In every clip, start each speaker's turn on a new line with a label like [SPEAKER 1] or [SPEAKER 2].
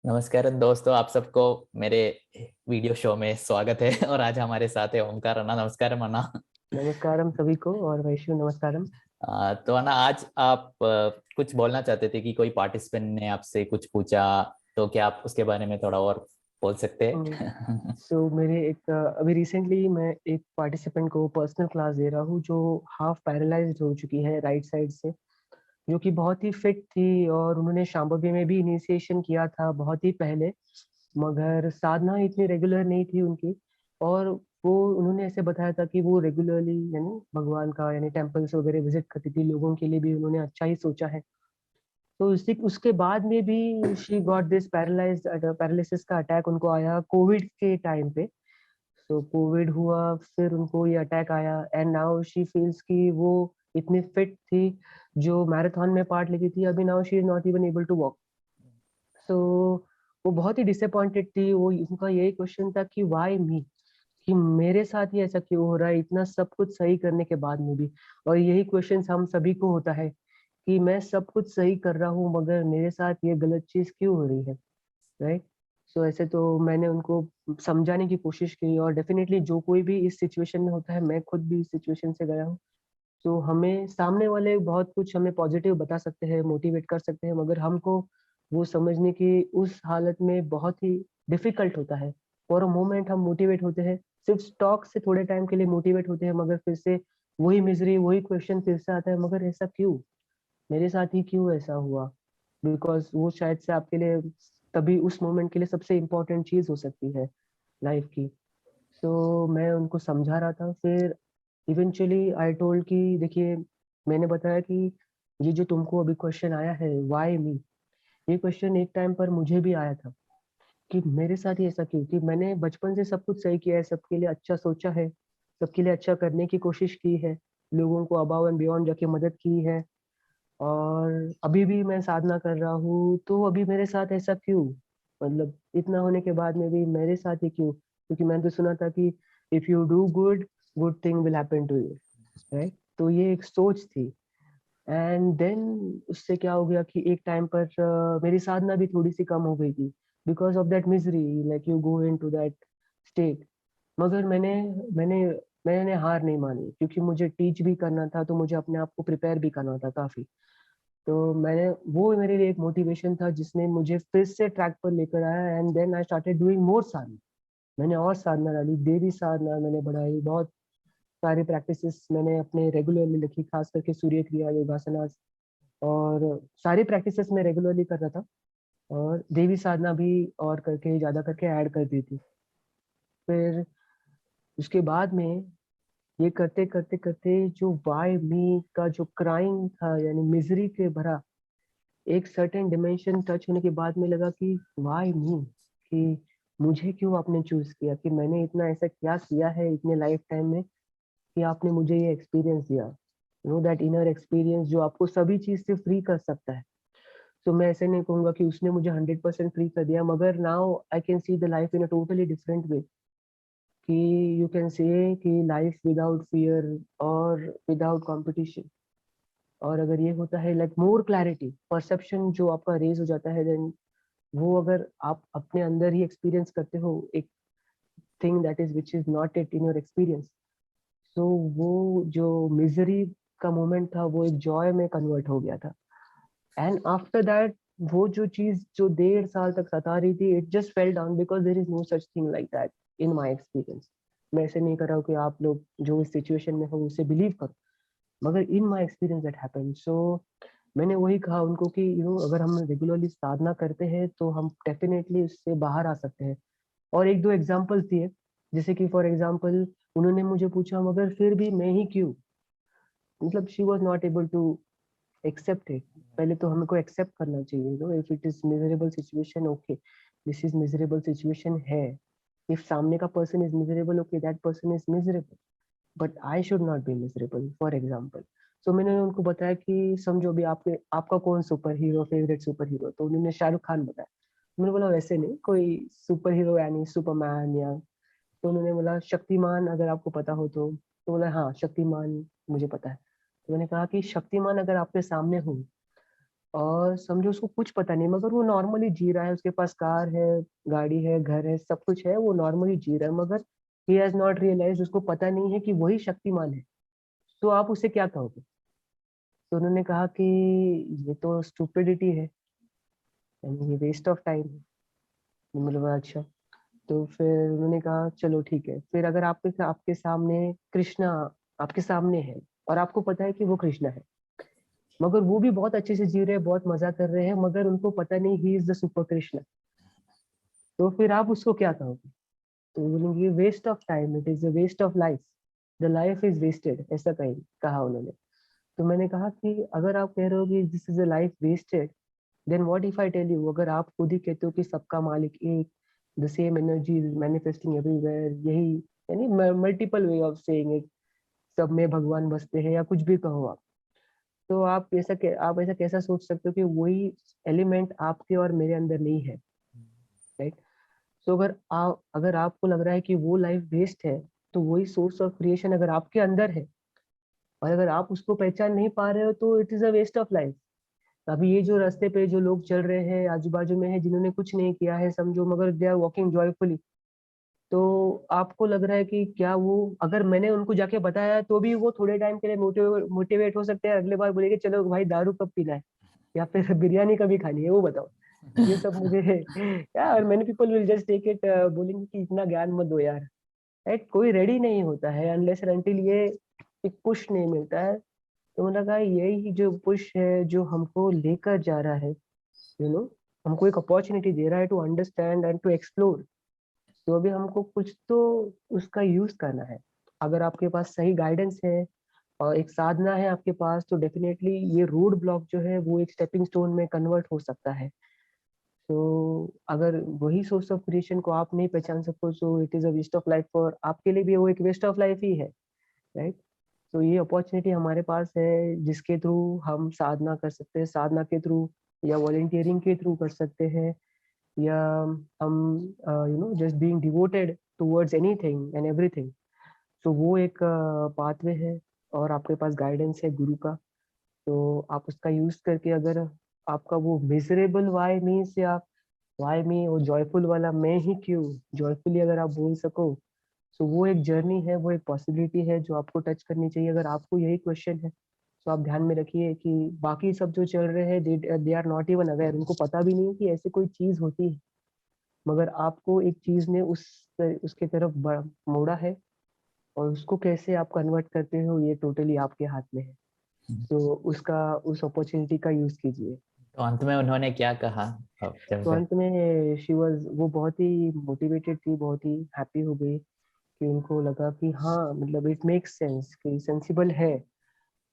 [SPEAKER 1] नमस्कार दोस्तों, आप सबको मेरे वीडियो शो में स्वागत है। और आज हमारे साथ है ओमकार अन्ना। नमस्कार अन्ना।
[SPEAKER 2] नमस्कारम सभी को और वैश्यु नमस्कारम।
[SPEAKER 1] तो अन्ना, आज आप कुछ बोलना चाहते थे कि कोई पार्टिसिपेंट ने आपसे कुछ पूछा, तो क्या आप उसके बारे में थोड़ा और बोल सकते हैं?
[SPEAKER 2] सो मेरे एक अभी रिसेंटली मैं एक पार्टिसिपेंट को पर्सनल क्लास दे रहा हूँ जो हाफ पैरालाइज्ड हो चुकी है राइट साइड से, जो कि बहुत ही फिट थी और उन्होंने शांभवी में भी इनिशिएशन किया था बहुत ही पहले। मगर साधना इतनी रेगुलर नहीं थी उनकी। और वो उन्होंने ऐसे बताया था कि वो रेगुलरली यानी भगवान का यानी टेम्पल्स वगैरह विजिट करती थी, लोगों के लिए भी उन्होंने अच्छा ही सोचा है। तो उसी उसके बाद में भी she got this paralysed paralysis का अटैक उनको आया कोविड के टाइम पे। सो कोविड हुआ, फिर उनको ये अटैक आया एंड नाउ शी फील्स कि वो इतनी फिट थी, जो मैराथन में पार्ट लेती थी, अभी now she is not even able to walk. So वो बहुत ही डिसअपॉइंटेड थी। वो उनका यही क्वेश्चन था कि वाई मी, कि मेरे साथ ही ऐसा क्यों हो रहा है इतना सब कुछ सही करने के बाद में भी। और यही क्वेश्चन हम सभी को होता है कि मैं सब कुछ सही कर रहा हूँ मगर मेरे साथ ये गलत चीज क्यों हो रही है, राइट। सो ऐसे तो मैंने उनको समझाने की कोशिश की, और डेफिनेटली जो कोई भी इस सिचुएशन में होता है, मैं खुद भी इस सिचुएशन से गया हूँ। तो हमें सामने वाले बहुत कुछ हमें पॉजिटिव बता सकते हैं, मोटिवेट कर सकते हैं, मगर हमको वो समझने की उस हालत में बहुत ही डिफिकल्ट होता है। फॉर अ मोमेंट हम मोटिवेट होते हैं, सिर्फ स्टॉक से थोड़े टाइम के लिए मोटिवेट होते हैं, मगर फिर से वही मिजरी वही क्वेश्चन फिर से आता है, मगर ऐसा क्यों, मेरे साथ ही क्यों ऐसा हुआ। बिकॉज वो शायद से आपके लिए तभी उस मोमेंट के लिए सबसे इम्पोर्टेंट चीज हो सकती है लाइफ की। तो मैं उनको समझा रहा था, फिर इवेंचुअली आई टोल्ड कि देखिए, मैंने बताया कि ये जो तुमको अभी क्वेश्चन आया है वाई मी, ये क्वेश्चन एक टाइम पर मुझे भी आया था कि मेरे साथ ही ऐसा क्यों, कि मैंने बचपन से सब कुछ सही किया है, सबके लिए अच्छा सोचा है, सबके लिए अच्छा करने की कोशिश की है, लोगों को अबाव एंड बियॉन्ड जाके मदद की है, और अभी भी मैं साधना कर रहा हूँ, तो अभी मेरे साथ ऐसा क्यों, मतलब इतना होने के बाद में भी मेरे साथ ही क्यों। क्योंकि मैंने तो सुना था कि if you do good, good thing will happen to you, right. तो ये एक सोच थी। एंड देन उससे क्या हो गया कि एक टाइम पर मेरी साधना भी थोड़ी सी कम हो गई थी, because of that misery, like you go into that state. मगर मैंने मैंने हार नहीं मानी, क्योंकि मुझे टीच भी करना था, तो मुझे अपने आप को प्रिपेयर भी करना था काफी। तो मैंने वो मेरे लिए एक मोटिवेशन था जिसने मुझे फिर से ट्रैक पर लेकर आया, and then I started doing more sadhana. मैंने और साधना डाली, देवी साधना मैंने बढ़ाई, बहुत सारी प्रैक्टिसेस मैंने अपने रेगुलरली लिखी, खास करके सूर्य क्रिया, योगासनास, और सारी प्रैक्टिसेस मैं रेगुलरली कर रहा था, और देवी साधना भी और करके ज्यादा करके ऐड कर दी थी। फिर उसके बाद में ये करते करते करते जो वाई मी का जो क्राइम था, यानी मिजरी के भरा एक सर्टेन डिमेंशन टच होने के बाद में लगा कि वाई मी, कि मुझे क्यों आपने चूज किया, कि मैंने इतना ऐसा क्या किया है इतने लाइफ टाइम में कि आपने मुझे ये एक्सपीरियंस दिया, नो दैट इनर एक्सपीरियंस जो आपको सभी चीज से फ्री कर सकता है। तो मैं ऐसे नहीं कहूंगा कि उसने मुझे 100% फ्री कर दिया, मगर now I can see the life in a totally different way, कि यू कैन से कि लाइफ विदाउट फियर और विदाउट कंपटीशन। और अगर ये होता है लाइक मोर क्लैरिटी परसेप्शन जो आपका रेज हो जाता है, देन वो अगर आप अपने अंदर ही एक्सपीरियंस करते हो एक thing that is which is not it in your experience, so वो जो मिजरी का मोमेंट था वो एक जॉय में कन्वर्ट हो गया था। एंड आफ्टर दैट वो जो चीज जो 1.5 साल तक सता रही थी, it just fell down, because there is no such thing like that in my experience. मैं ऐसे नहीं कर रहा हूँ कि आप लोग जो इस सिचुएशन में हो उसे बिलीव करो, मगर इन माई एक्सपीरियंस दैट हैपन। सो मैंने वही कहा उनको कि अगर हम रेगुलरली साधना करते हैं तो हम डेफिनेटली उससे बाहर आ सकते हैं। और एक दो एग्जाम्पल्स दिए, जैसे कि फॉर एग्जाम्पल उन्होंने मुझे पूछा मगर फिर भी मैं ही क्यों, मतलब she was not able to accept it. पहले तो हमको एक्सेप्ट करना चाहिए, if it is miserable situation, okay this is miserable situation है। इफ सामने का person is miserable, okay that person is miserable, but I should not be miserable, for example. So मैंने उनको बताया कि समझो भी आपके आपका कौन super hero, favourite super hero, तो उन्होंने शाहरुख खान बताया। मैंने बोला वैसे नहीं, कोई सुपर हीरो यानी सुपरमैन या, तो उन्होंने बोला शक्तिमान अगर आपको पता हो तो बोला हाँ शक्तिमान मुझे पता है। तो मैंने कहा कि शक्तिमान अगर आपके सामने हो और समझो उसको कुछ पता नहीं, मगर वो नॉर्मली जी रहा है, उसके पास कार है, गाड़ी है, घर है, सब कुछ है, वो नॉर्मली जी रहा है, मगर ही हैज नॉट रियलाइज, उसको पता नहीं है कि वही शक्तिमान है। तो आप उसे क्या कहोगे? तो उन्होंने कहा कि ये तो स्टूपिडिटी है, यानी ये वेस्ट ऑफ टाइम है। मैंने बोला अच्छा। तो फिर उन्होंने कहा चलो ठीक है, फिर अगर आपके आपके सामने कृष्णा आपके सामने है, और आपको पता है कि वो कृष्णा है, मगर वो भी बहुत अच्छे से जी रहे हैं, बहुत मजा कर रहे हैं, मगर उनको पता नहीं he is the super Krishna, तो फिर आप उसको क्या कहोगे? तो बोलेंगे waste of time, it is a waste of life, the life is wasted, ऐसा कहा उन्होंने। तो मैंने कहा कि अगर आप कह रहे हो कि this is a life wasted, then what if I tell you, अगर आप खुद ही कहते हो कि सबका मालिक एक, the same energy is manifesting everywhere, यही यानी multiple way of saying it, सब में भगवान बसते हैं, या कुछ भी कहो आप, तो आप ऐसा कैसा सोच सकते हो कि वही एलिमेंट आपके और मेरे अंदर नहीं है, राइट? तो अगर आपको लग रहा है कि वो लाइफ वेस्ट है, तो वही सोर्स ऑफ क्रिएशन अगर आपके अंदर है, और अगर आप उसको पहचान नहीं पा रहे हो, तो it is a waste of life. अभी ये जो रास्ते पे जो लोग चल रहे हैं आजू बाजू में है, जिन्होंने कुछ नहीं किया है समझो, मगर दे आर वॉकिंग जॉयफुली, तो आपको लग रहा है कि क्या वो, अगर मैंने उनको जाके बताया तो भी वो थोड़े टाइम के लिए मोटिवेट हो सकते हैं, अगले बार बोलेंगे चलो भाई दारू कब पीना है, या फिर बिरयानी कभी खानी है, वो बताओ। ये सब मुझे यार, many people will just take it, बोलेंगे कि इतना ज्ञान मत दो यार, राइट? कोई रेडी नहीं होता है अनलेस एंड अनटिल ये एक पुश नहीं मिलता है। तो मुझे लगा यही जो पुश है जो हमको लेकर जा रहा है, हमको एक अपॉर्चुनिटी दे रहा है to understand and to explore. तो अभी हमको कुछ तो उसका यूज करना है। अगर आपके पास सही गाइडेंस है और एक साधना है आपके पास, तो डेफिनेटली ये रोड ब्लॉक जो है वो एक स्टेपिंग स्टोन में कन्वर्ट हो सकता है। तो अगर वही सोर्स ऑफ क्रिएशन को आप नहीं पहचान सको, so it is a waste of life, और आपके लिए भी वो एक वेस्ट ऑफ लाइफ ही है, राइट? तो ये अपॉर्चुनिटी हमारे पास है, जिसके थ्रू हम साधना कर सकते हैं, साधना के थ्रू या वॉलेंटियरिंग के थ्रू कर सकते हैं, या हम just being devoted towards anything and everything. तो वो एक पाथवे है, और आपके पास गाइडेंस है गुरु का, तो आप उसका यूज करके, अगर आपका वो मिजरेबल वाई मीन्स, या वाई मी वो जॉयफुल वाला मैं ही क्यों, जॉयफुली अगर आप बोल सको, तो वो एक जर्नी है, वो एक पॉसिबिलिटी है जो आपको टच करनी चाहिए। अगर आपको यही क्वेश्चन है, तो आप ध्यान में रखिए कि बाकी सब जो चल रहे हैं, they are not even aware, उनको पता भी नहीं है कि ऐसी कोई चीज होती है, मगर आपको एक चीज ने उसके तरफ मोड़ा है, और उसको कैसे आप कन्वर्ट करते हो ये टोटली आपके हाथ में है। तो उस अपॉर्चुनिटी का यूज कीजिए।
[SPEAKER 1] तो अंत में उन्होंने क्या कहा अब
[SPEAKER 2] तो
[SPEAKER 1] जब?
[SPEAKER 2] अंत में वो बहुत ही मोटिवेटेड थी, बहुत ही हैप्पी हो गई, कि उनको लगा कि हाँ, मतलब इट मेक्स सेंस, कि सेंसिबल है।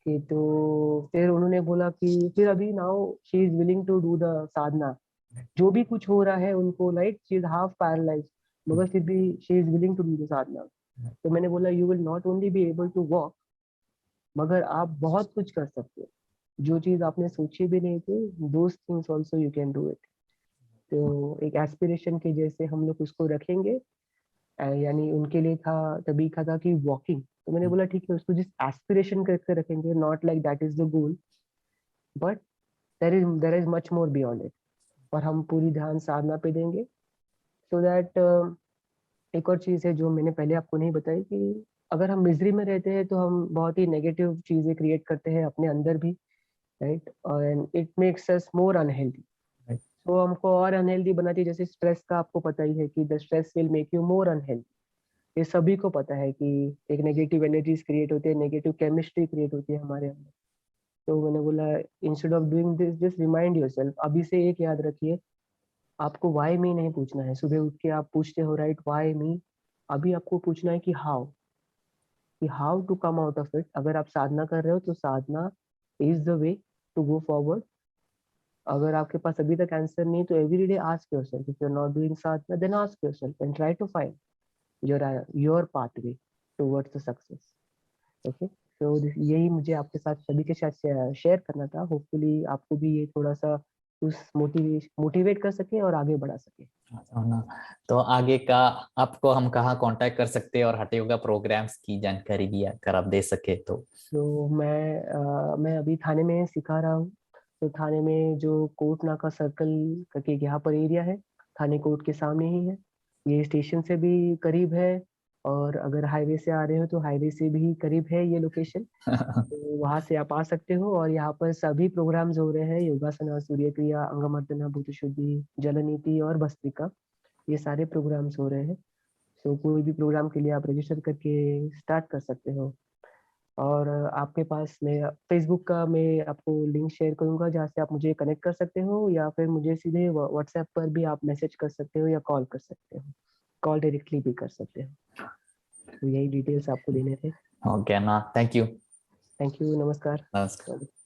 [SPEAKER 2] कि तो फिर उन्होंने बोला कि फिर अभी now she is willing to do the sadhana, जो भी कुछ हो रहा है उनको, like she is half paralyse, मगर फिर भी she is willing to do the sadhana. तो मैंने बोला you will not only be able to walk, मगर आप बहुत कुछ कर सकते हो, जो चीज आपने सोची भी नहीं थी, those things also you can do it. तो एक एस्पिरेशन के जैसे हम लोग उसको रखेंगे। यानी उनके लिए था, तभी था कि वॉकिंग, तो मैंने बोला ठीक है, उसको जिस एस्पिरेशन करके रखेंगे, not like that is the goal, but there is much more beyond it, और हम पूरी ध्यान साधना पे देंगे। सो दैट एक और चीज है जो मैंने पहले आपको नहीं बताई, कि अगर हम मिजरी में रहते हैं, तो हम बहुत ही नेगेटिव चीजें क्रिएट करते हैं अपने अंदर भी, right? And it makes us more unhealthy. तो हमको और अनहेल्दी बनाती है, जैसे स्ट्रेस का आपको पता ही है कि the stress will make you more unhealthy. ये सभी को पता है कि एक नेगेटिव एनर्जीज क्रिएट होती है, नेगेटिव केमिस्ट्री क्रिएट होती है हमारे अंदर। तो मैंने बोला instead of doing this, just remind yourself, अभी से एक याद रखिए, आपको वाई मी नहीं पूछना है। सुबह उठ के आप पूछते हो, राइट, वाई मी? अभी आपको पूछना है कि how, to come out of it. अगर आप साधना कर रहे हो, तो sadhana is the way to go forward. अगर आपके पास अभी तक आंसर नहीं, तो every day ask yourself, if you are not doing sadhana, then ask yourself and try to find your pathway towards the success. Okay, तो यही मुझे आपके साथ, सभी के साथ शेयर करना था। होपफुली आपको भी ये थोड़ा सा उस मोटिवेट कर सके और आगे बढ़ा सके।
[SPEAKER 1] हाँ ना। तो आगे का आपको हम कहाँ कांटेक्ट कर सकते हैं, और हठ योगा प्रोग्राम्स की जानकारी भी अगर आप दे सके तो?
[SPEAKER 2] तो मैं अभी थाने में सिखा रहा हूँ। तो थाने में जो कोर्ट नाका सर्कल करके यहाँ पर एरिया है, थाने कोर्ट के सामने ही है। ये स्टेशन से भी करीब है, और अगर हाईवे से आ रहे हो तो हाईवे से भी करीब है ये लोकेशन। तो वहां से आप आ सकते हो, और यहाँ पर सभी प्रोग्राम्स हो रहे हैं, योगासना, सूर्य क्रिया, अंगमर्दना, भूत शुद्धि, जल नीति और भस्त्रिका, ये सारे प्रोग्राम्स हो रहे हैं। तो कोई भी प्रोग्राम के लिए आप रजिस्टर करके स्टार्ट कर सकते हो। और आपके पास मैं फेसबुक का मैं आपको लिंक शेयर करूंगा, जहाँ से आप मुझे कनेक्ट कर सकते हो, या फिर मुझे सीधे व्हाट्सएप पर भी आप मैसेज कर सकते हो या कॉल कर सकते हो, कॉल डायरेक्टली भी कर सकते हो। तो यही डिटेल्स आपको देने थे।
[SPEAKER 1] ओके ना, थैंक यू।
[SPEAKER 2] थैंक यू, नमस्कार।
[SPEAKER 1] नमस्कार।